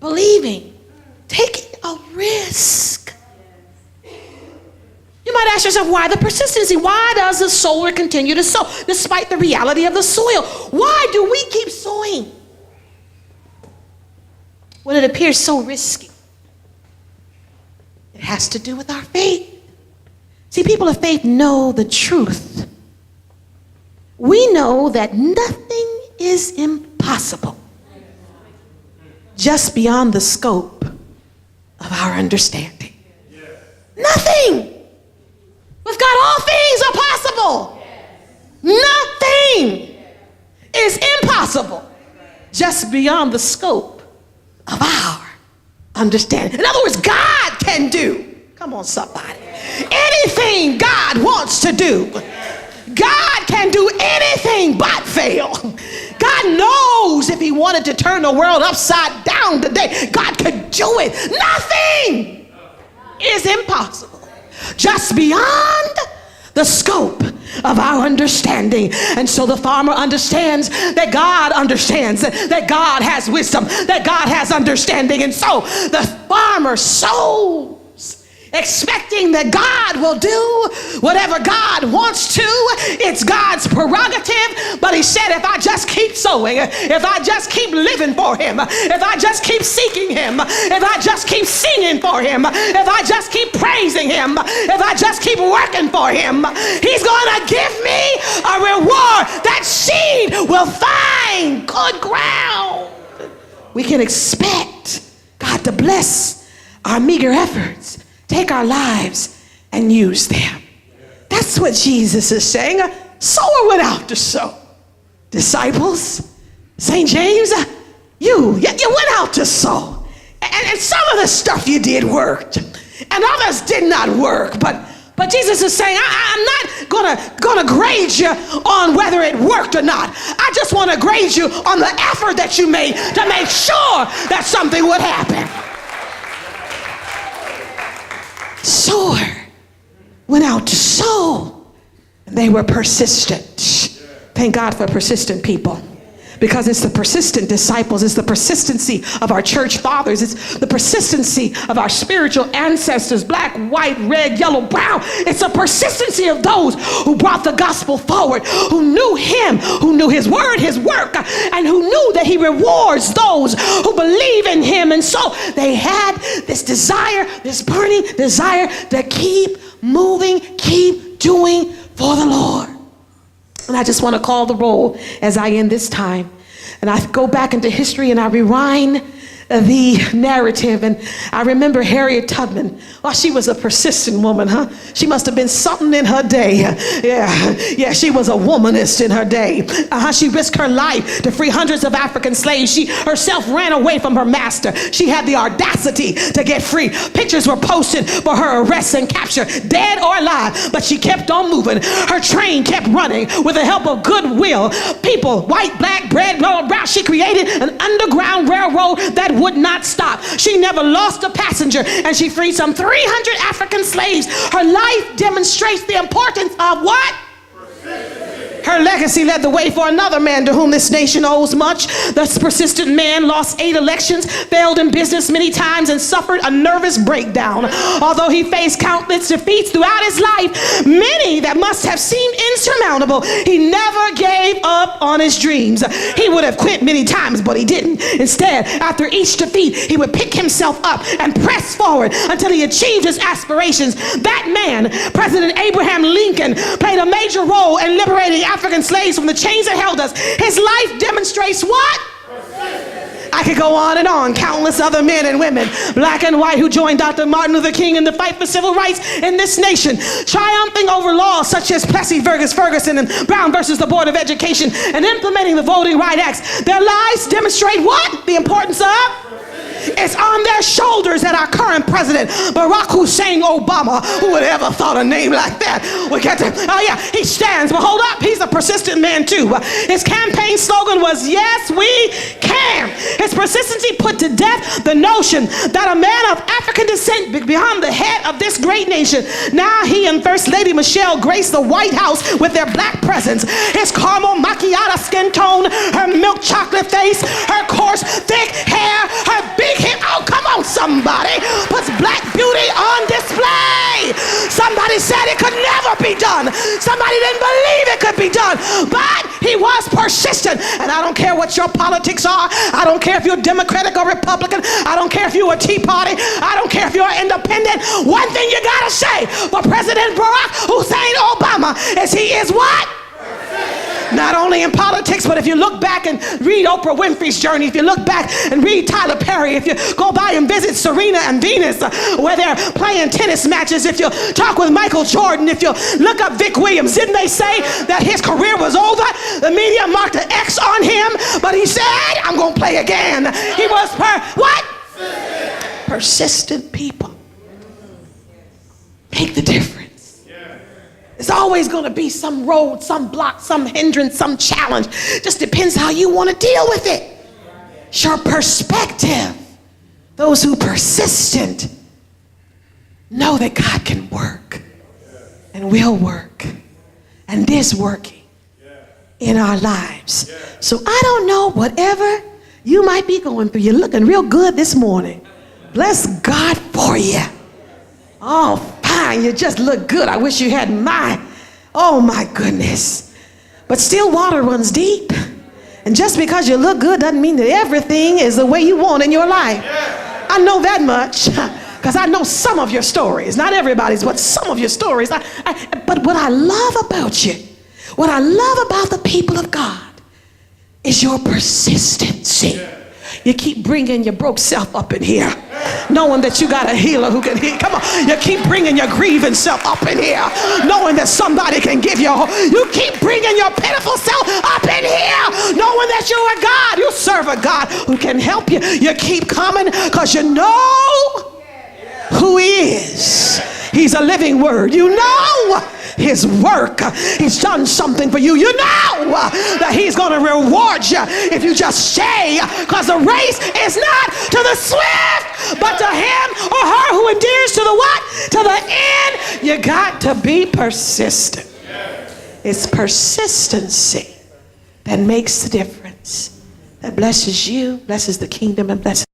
believing, taking a risk. You might ask yourself, why the persistency? Why does the sower continue to sow despite the reality of the soil? Why do we keep sowing when it appears so risky? It has to do with our faith. See, people of faith know the truth. We know that nothing is impossible, just beyond the scope of our understanding. Nothing. With God, all things are possible. Nothing is impossible, just beyond the scope of our understanding. In other words, God can do, come on somebody, anything God wants to do. God can do anything but fail. God knows if he wanted to turn the world upside down today, God could do it. Nothing is impossible, just beyond the scope of our understanding. And so the farmer understands that God understands, that God has wisdom, that God has understanding. And so the farmer sows, expecting that God will do whatever God wants to. It's God's prerogative. But he said, if I just keep sowing, if I just keep living for him, if I just keep seeking him, if I just keep singing for him, if I just keep praising him, if I just keep working for him, he's going to give me a reward. That seed will find good ground. We can expect God to bless our meager efforts, take our lives and use them. That's what Jesus is saying. A sower went out to sow. Disciples, St. James, you went out to sow. And some of the stuff you did worked, and others did not work. But Jesus is saying, I'm not gonna grade you on whether it worked or not. I just want to grade you on the effort that you made to make sure that something would happen. Sower went out to sow, and they were persistent. Thank God for persistent people, because it's the persistent disciples, it's the persistency of our church fathers, it's the persistency of our spiritual ancestors, black, white, red, yellow, brown. It's the persistency of those who brought the gospel forward, who knew him, who knew his word, his work, and who knew that he rewards those who believe in him. And so they had this desire, this burning desire to keep moving, keep doing for the Lord. And I just want to call the roll as I end this time. And I go back into history and I rewind the narrative. And I remember Harriet Tubman. Well, she was a persistent woman, huh? She must have been something in her day. Yeah, she was a womanist in her day. She risked her life to free hundreds of African slaves. She herself ran away from her master. She had the audacity to get free. Pictures were posted for her arrest and capture, dead or alive, but she kept on moving. Her train kept running with the help of goodwill. People, white, black, red, brown, she created an underground railroad that would not stop. She never lost a passenger, and she freed some 300 African slaves. Her life demonstrates the importance of what? Her legacy led the way for another man to whom this nation owes much. This persistent man lost 8 elections, failed in business many times, and suffered a nervous breakdown. Although he faced countless defeats throughout his life, many that must have seemed insurmountable, he never gave up on his dreams. He would have quit many times, but he didn't. Instead, after each defeat, he would pick himself up and press forward until he achieved his aspirations. That man, President Abraham Lincoln, played a major role in liberating African slaves from the chains that held us. His life demonstrates what? I could go on and on. Countless other men and women, black and white, who joined Dr. Martin Luther King in the fight for civil rights in this nation, triumphing over laws such as Plessy versus Ferguson and Brown versus the Board of Education, and implementing the Voting Rights Act. Their lives demonstrate what? The importance of? It's on their shoulders that our current president, Barack Hussein Obama, who would ever thought a name like that would get to, he stands, but hold up, he's a persistent man too. His campaign slogan was, yes, we can. man. His persistency put to death the notion that a man of African descent be beyond the head of this great nation. Now he and First Lady Michelle grace the White House with their black presence. His caramel macchiato skin tone, her milk chocolate face, her coarse thick hair, her big hip. Oh, come on, somebody. Puts black beauty on display. Somebody said it could never be done. Somebody didn't believe it could be done. But he was persistent. And I don't care what your politics are. I don't care if you're Democratic or Republican. I don't care if you're a Tea Party. I don't care if you're independent. One thing you gotta say for President Barack Hussein Obama is he is what? Not only in politics, but if you look back and read Oprah Winfrey's journey, if you look back and read Tyler Perry, if you go by and visit Serena and Venus where they're playing tennis matches, if you talk with Michael Jordan, if you look up Vic Williams, didn't they say that his career was over? The media marked an X on him, but he said, I'm going to play again. He was persistent people. Make the difference. There's always going to be some road, some block, some hindrance, some challenge. Just depends how you want to deal with it. It's your perspective. Those who persistent know that God can work and will work and is working in our lives. So I don't know, whatever you might be going through, you're looking real good this morning. Bless God for you. Oh, fine, you just look good. I wish you had mine. Oh my goodness. But still water runs deep. And just because you look good doesn't mean that everything is the way you want in your life. I know that much because I know some of your stories. Not everybody's, but some of your stories. But what I love about you, what I love about the people of God is your persistency. You keep bringing your broke self up in here, knowing that you got a healer who can heal. Come on, you keep bringing your grieving self up in here, knowing that somebody can give you hope. You keep bringing your pitiful self up in here, knowing that you're a God. You serve a God who can help you. You keep coming because you know who he is. He's a living word. You know his work. He's done something for you. You know that he's going to reward you if you just stay, because the race is not to the swift, but to him or her who endures to the what? To the end. You got to be persistent. It's persistency that makes the difference, that blesses you, blesses the kingdom, and blesses